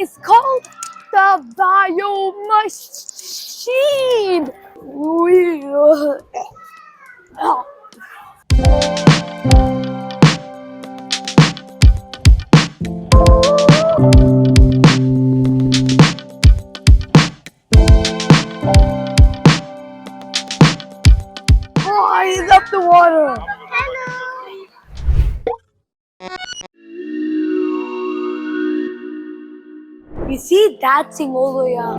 It's called the Biomachine. Oh, I love the water. You see that thing over here?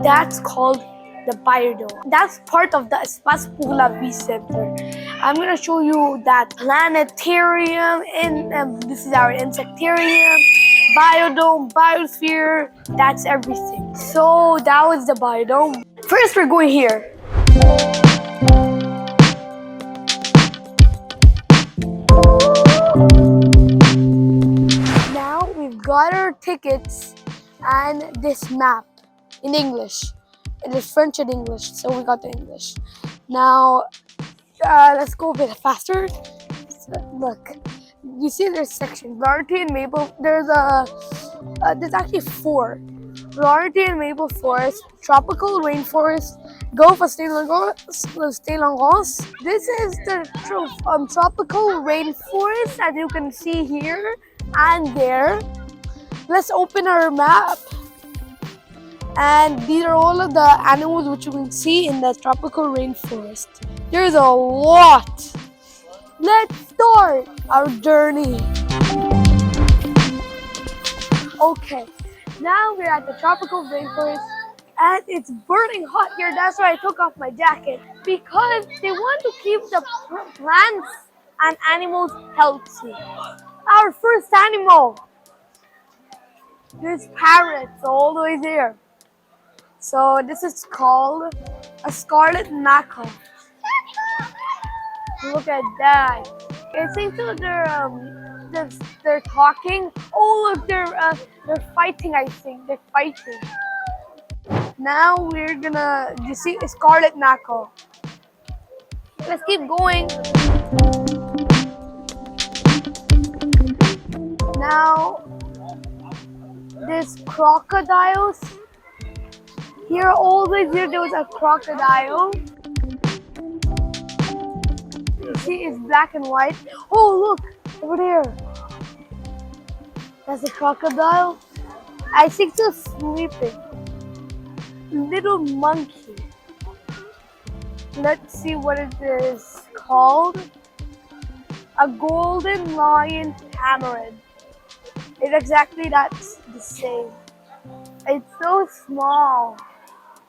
That's called the Biodome. That's part of the Espace pour la Vie Center. I'm gonna show you that planetarium, and this is our insectarium, biodome, biosphere, that's everything. So that was the biodome. First we're going here. Now we've got our tickets and this map in English. It is French and English, so we got the English. Now, let's go a bit faster. So, look, you see there's sections. Laurentine Maple, there's actually 4. Laurentine Maple Forest, Tropical Rainforest, Gulf of St. Laurence. This is the tropical rainforest, as you can see here and there. Let's open our map. And these are all of the animals which you can see in the tropical rainforest. There's a lot. Let's start our journey. Okay, now we're at the tropical rainforest and it's burning hot here. That's why I took off my jacket, because they want to keep the plants and animals healthy. Our first animal. There's parrots all the way there. So this is called a scarlet macaw. Look at that. I think so they're talking. Oh look, they're fighting. I think they're fighting. Now we're gonna, you see, a scarlet macaw. Let's keep going. Now there's crocodiles. Here, always here, there was a crocodile. You see, it's black and white. Oh, look, over there. That's a crocodile. I think it's sleeping. Little monkey. Let's see what it is called. A golden lion tamarin. It's exactly that's the same. It's so small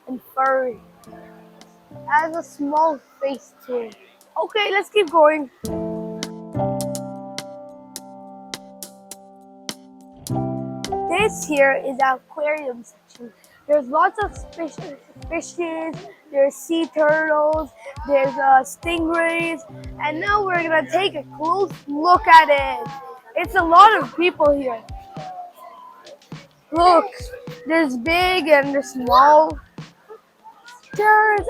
and furry. It has a small face too. Okay, let's keep going. This here is our aquarium section. There's lots of fishes, there's sea turtles, there's stingrays, and now we're gonna take a close look at it. It's a lot of people here. Look, there's big and there's small. There's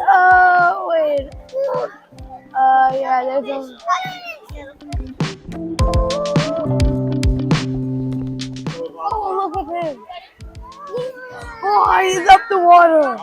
wait. Yeah, there's a. Oh, look at him. Oh, he's up the water.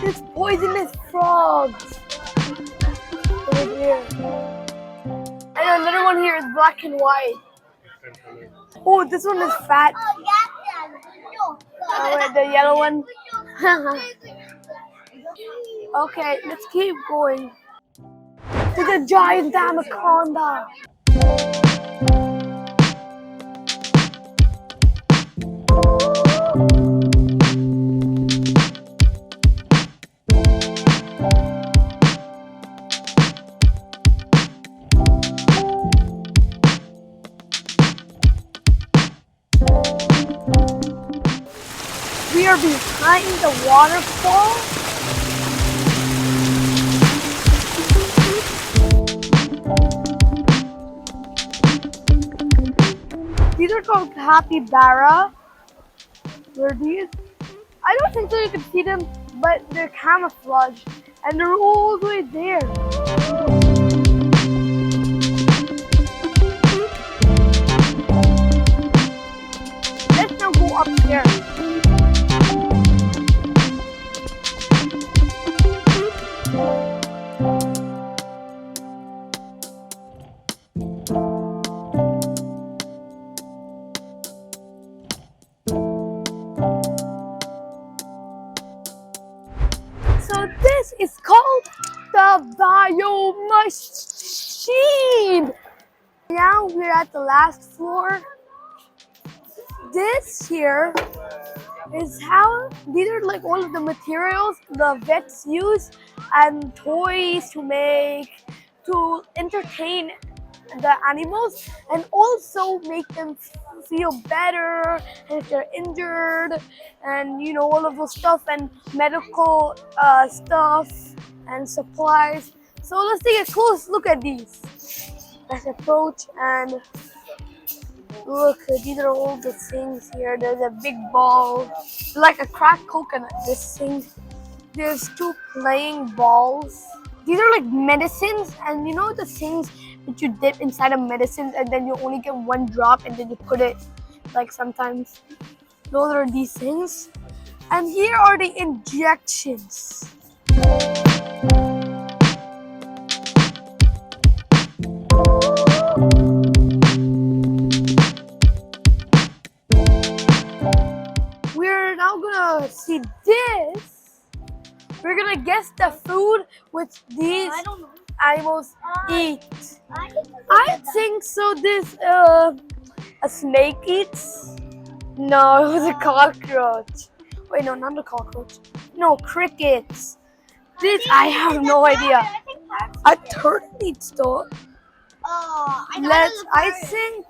There's poisonous frogs over here. And another one here is black and white. Oh, this one is fat. Oh, wait, the yellow one. Okay, let's keep going. There's a giant anaconda. We are behind the waterfall. are called capybara. Where are these? I don't think so you can see them, but they're camouflaged and they're all the way there. Let's now go upstairs. So this is called the Biodome machine. Now we're at the last floor. This here is how these are like all of the materials the vets use and toys to entertain the animals and also make them feel better and if they're injured and all of those stuff and medical stuff and supplies. So let's take a close look at these. Let's approach and look, these are all the things here. There's a big ball, like a cracked coconut. This thing. There's 2 playing balls. These are like medicines, and the things that you dip inside of medicines, and then you only get 1 drop, and then you put it, like sometimes. Those are these things. And here are the injections. We're now gonna see this. We're gonna guess the food which these animals eat. I think so. This a snake eats. No, it was a cockroach. Wait, no, not a cockroach. No, crickets. This I have no idea. A turtle eats though. I think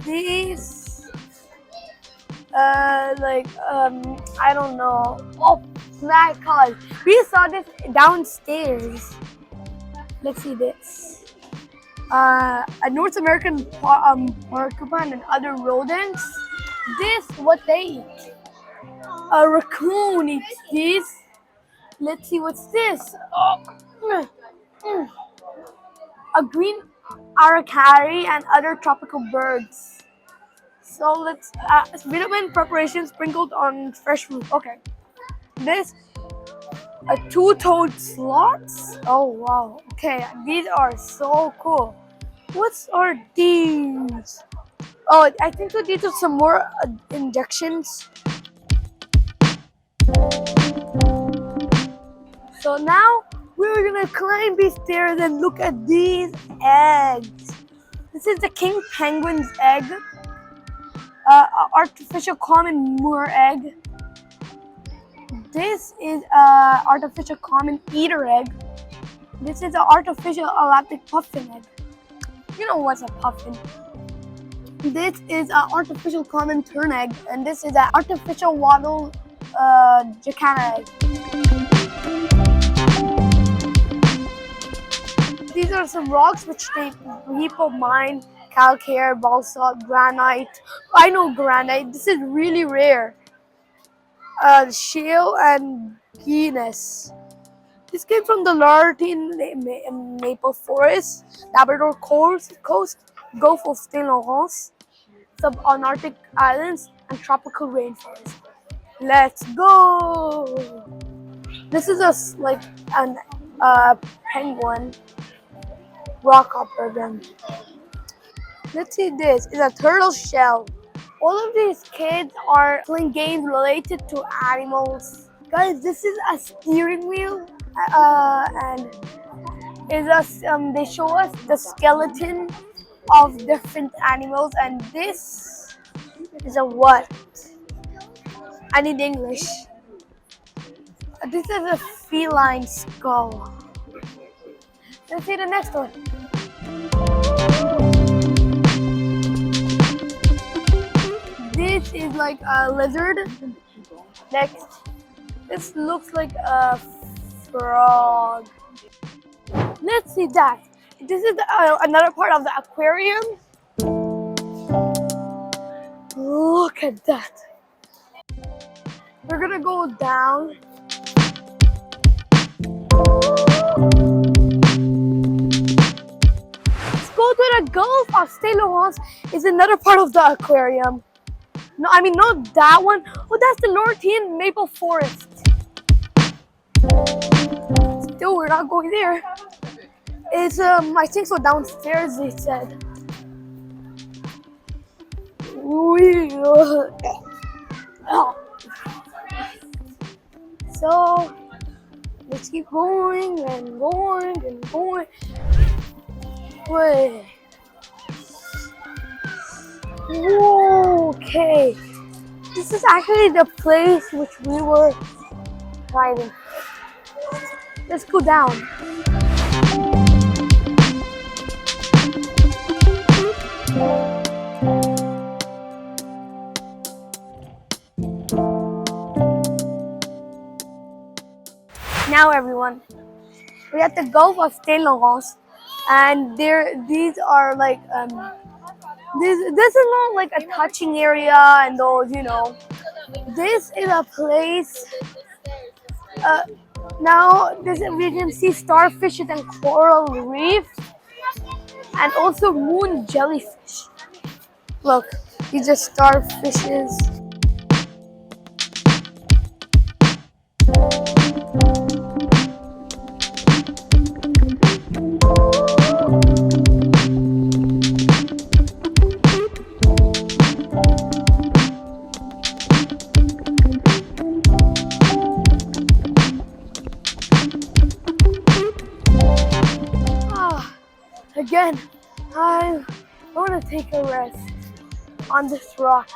these. I don't know. Oh my god, we saw this downstairs. Let's see this. A North American porcupine and other rodents. This what they eat. A raccoon eats these. Let's see what's this. A green aracari and other tropical birds. So let's vitamin preparation sprinkled on fresh fruit. Okay. This a 2-toed sloths. Oh wow. Okay, these are so cool. What are these? Oh, I think that these are some more injections. So now we're gonna climb these stairs and look at these eggs. This is the king penguin's egg. Artificial common moor egg. This is artificial common eater egg. This is an artificial galactic puffin egg. You know what's a puffin? This is an artificial common tern egg, and this is an artificial wattle jacana egg. These are some rocks which people mine. Calcare, basalt, granite. I know granite. This is really rare. Shale and Guinness. This came from the Laurentine maple forest, Labrador coast, Gulf of St. Lawrence, sub-Antarctic islands, and tropical rainforest. Let's go! This is an penguin rock upper again. Let's see, this is a turtle shell. All of these kids are playing games related to animals. Guys, this is a steering wheel, and they show us the skeleton of different animals, and this is a what? I need English. This is a feline skull. Let's see the next one. This is like a lizard. Next, this looks like a frog. Let's see that. This is another part of the aquarium. Look at that. We're gonna go down. Let's go to the Gulf of St. Laurent. Is another part of the aquarium. No, I mean not that one. Oh, that's the Laurentian maple forest. Still, we're not going there. It's I think so downstairs. They said. So let's keep going and going and going. Wait. Whoa, okay. This is actually the place which we were riding. Let's go down. Now everyone, we're at the Gulf of St. Laurent, and these are like this is not like a touching area and those, you know. This is a place. Now we can see starfishes and coral reef, and also moon jellyfish. Look, these are starfishes. Again, I want to take a rest on this rock.